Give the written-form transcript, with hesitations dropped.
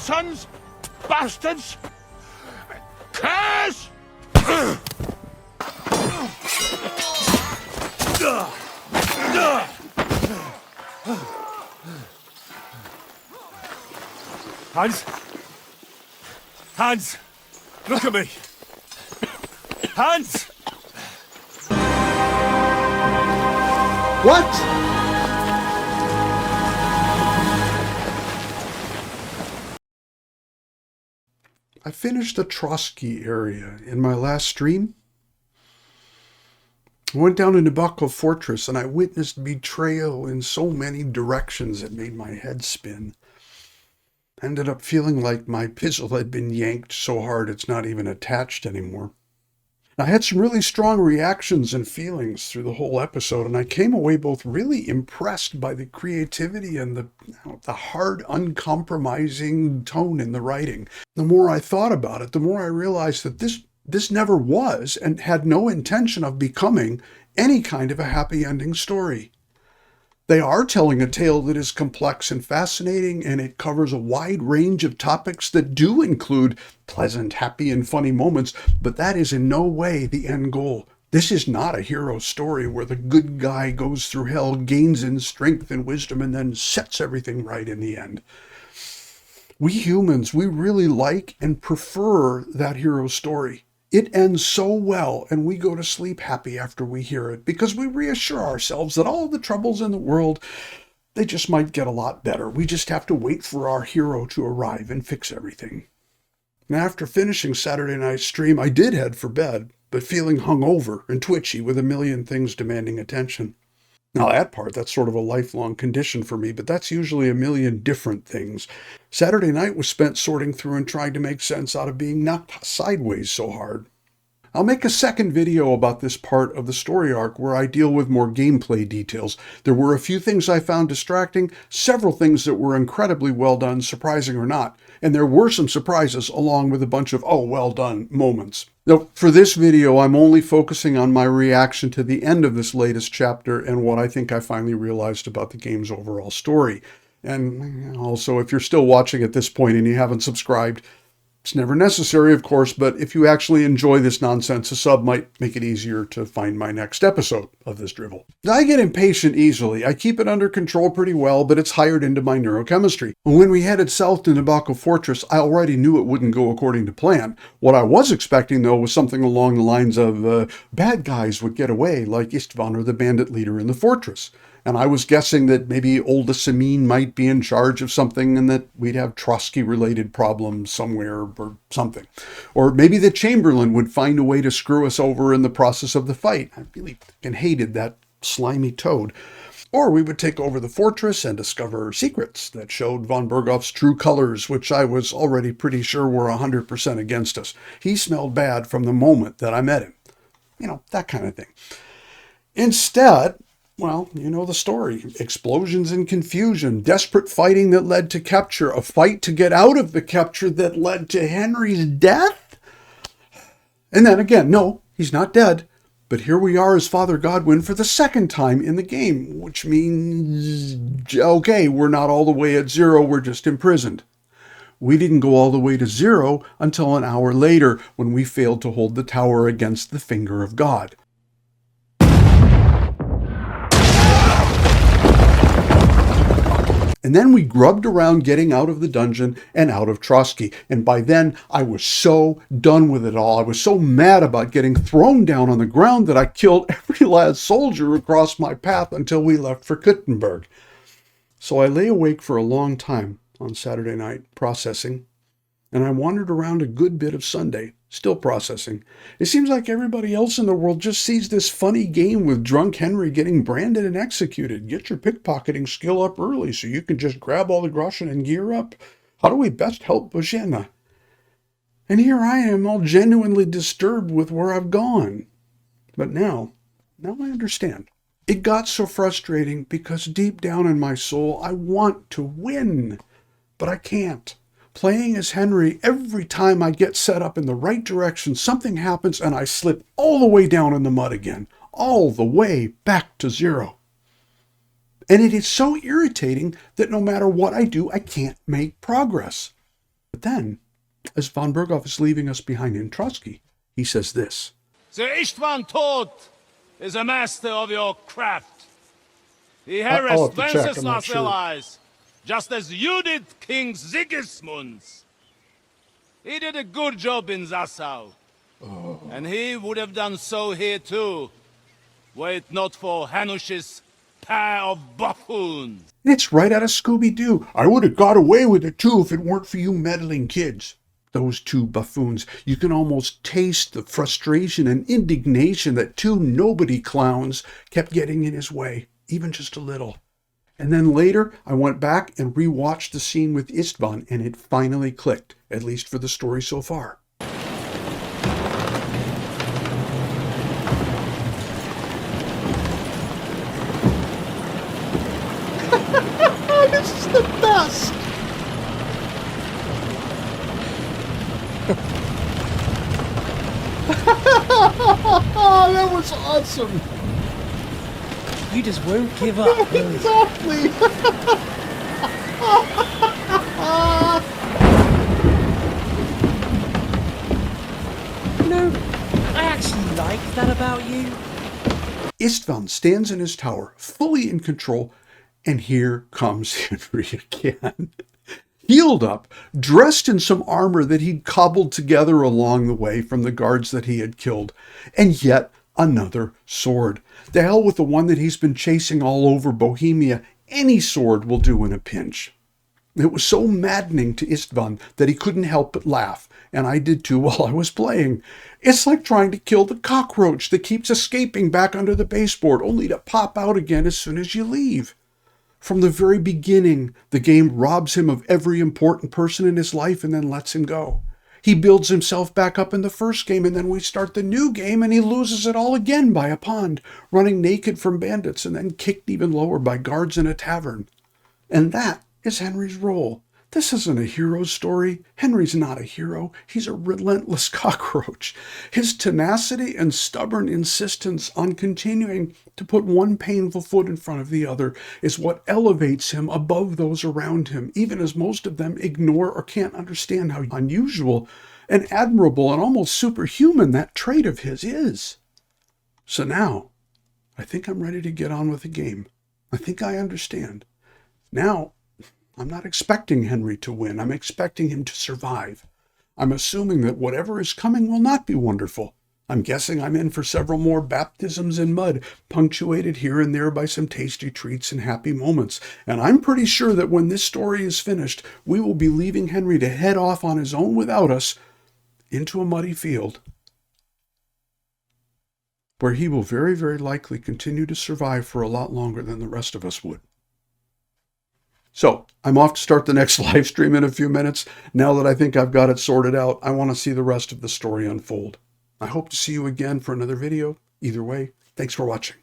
sons, bastards, curse! Hans? Hans! Look at me! Hans! What? I finished the Trotsky area in my last stream. I went down to Nebakov Fortress and I witnessed betrayal in so many directions it made my head spin. I ended up feeling like my pistol had been yanked so hard it's not even attached anymore. I had some really strong reactions and feelings through the whole episode, and I came away both really impressed by the creativity and the hard, uncompromising tone in the writing. The more I thought about it, the more I realized that this never was and had no intention of becoming any kind of a happy ending story. They are telling a tale that is complex and fascinating, and it covers a wide range of topics that do include pleasant, happy, and funny moments, but that is in no way the end goal. This is not a hero story where the good guy goes through hell, gains in strength and wisdom, and then sets everything right in the end. We humans, we really like and prefer that hero story. It ends so well, and we go to sleep happy after we hear it, because we reassure ourselves that all the troubles in the world, they just might get a lot better. We just have to wait for our hero to arrive and fix everything. And after finishing Saturday night's stream, I did head for bed, but feeling hungover and twitchy with a million things demanding attention. Now that's sort of a lifelong condition for me, but that's usually a million different things. Saturday night was spent sorting through and trying to make sense out of being knocked sideways so hard. I'll make a second video about this part of the story arc where I deal with more gameplay details. There were a few things I found distracting, several things that were incredibly well done, surprising or not, and there were some surprises along with a bunch of oh well done moments. Now, for this video, I'm only focusing on my reaction to the end of this latest chapter and what I think I finally realized about the game's overall story. And also, if you're still watching at this point and you haven't subscribed, it's never necessary, of course, but if you actually enjoy this nonsense, a sub might make it easier to find my next episode of this drivel. I get impatient easily. I keep it under control pretty well, but it's hired into my neurochemistry. When we headed south to Nebakov Fortress, I already knew it wouldn't go according to plan. What I was expecting, though, was something along the lines of bad guys would get away, like Istvan or the bandit leader in the fortress. And I was guessing that maybe Olda Samin might be in charge of something and that we'd have Trotsky-related problems somewhere or something. Or maybe the Chamberlain would find a way to screw us over in the process of the fight. I really fucking hated that slimy toad. Or we would take over the fortress and discover secrets that showed von Berghoff's true colors, which I was already pretty sure were 100% against us. He smelled bad from the moment that I met him. You know, that kind of thing. Instead, well, you know the story. Explosions and confusion, desperate fighting that led to capture, a fight to get out of the capture that led to Henry's death? And then again, no, he's not dead. But here we are as Father Godwin for the second time in the game, which means, okay, we're not all the way at zero, we're just imprisoned. We didn't go all the way to zero until an hour later when we failed to hold the tower against the finger of God. And then we grubbed around getting out of the dungeon and out of Trotsky. And by then, I was so done with it all. I was so mad about getting thrown down on the ground that I killed every last soldier across my path until we left for Kuttenberg. So I lay awake for a long time on Saturday night, processing. And I wandered around a good bit of Sunday, still processing. It seems like everybody else in the world just sees this funny game with drunk Henry getting branded and executed. Get your pickpocketing skill up early so you can just grab all the groschen and gear up. How do we best help Bohemia? And here I am, all genuinely disturbed with where I've gone. But now I understand. It got so frustrating because deep down in my soul, I want to win, but I can't. Playing as Henry, every time I get set up in the right direction, something happens and I slip all the way down in the mud again, all the way back to zero. And it is so irritating that no matter what I do, I can't make progress. But then, as von Berghoff is leaving us behind in Trotsky, he says this. The Istvan Tod is a master of your craft. He harassed Wenceslas' allies, just as you did King Sigismund's. He did a good job in Zassau, and he would have done so here too, were it not for Hanush's pair of buffoons. It's right out of Scooby-Doo. I would have got away with it too if it weren't for you meddling kids. Those two buffoons. You can almost taste the frustration and indignation that two nobody clowns kept getting in his way, even just a little. And then later, I went back and rewatched the scene with Istvan, and it finally clicked, at least for the story so far. This is the best! That was awesome! You just won't give up, will you? Exactly! You know, I actually like that about you. Istvan stands in his tower, fully in control, and here comes Henry again. Healed up, dressed in some armor that he'd cobbled together along the way from the guards that he had killed, and yet another sword. The hell with the one that he's been chasing all over Bohemia. Any sword will do in a pinch. It was so maddening to Istvan that he couldn't help but laugh, and I did too while I was playing. It's like trying to kill the cockroach that keeps escaping back under the baseboard, only to pop out again as soon as you leave. From the very beginning, the game robs him of every important person in his life and then lets him go. He builds himself back up in the first game, and then we start the new game, and he loses it all again by a pond, running naked from bandits, and then kicked even lower by guards in a tavern. And that is Henry's role. This isn't a hero story. Henry's not a hero. He's a relentless cockroach. His tenacity and stubborn insistence on continuing to put one painful foot in front of the other is what elevates him above those around him, even as most of them ignore or can't understand how unusual and admirable and almost superhuman that trait of his is. So now, I think I'm ready to get on with the game. I think I understand. Now, I'm not expecting Henry to win. I'm expecting him to survive. I'm assuming that whatever is coming will not be wonderful. I'm guessing I'm in for several more baptisms in mud, punctuated here and there by some tasty treats and happy moments. And I'm pretty sure that when this story is finished, we will be leaving Henry to head off on his own without us into a muddy field, where he will very, very likely continue to survive for a lot longer than the rest of us would. So, I'm off to start the next live stream in a few minutes. Now that I think I've got it sorted out, I want to see the rest of the story unfold. I hope to see you again for another video. Either way, thanks for watching.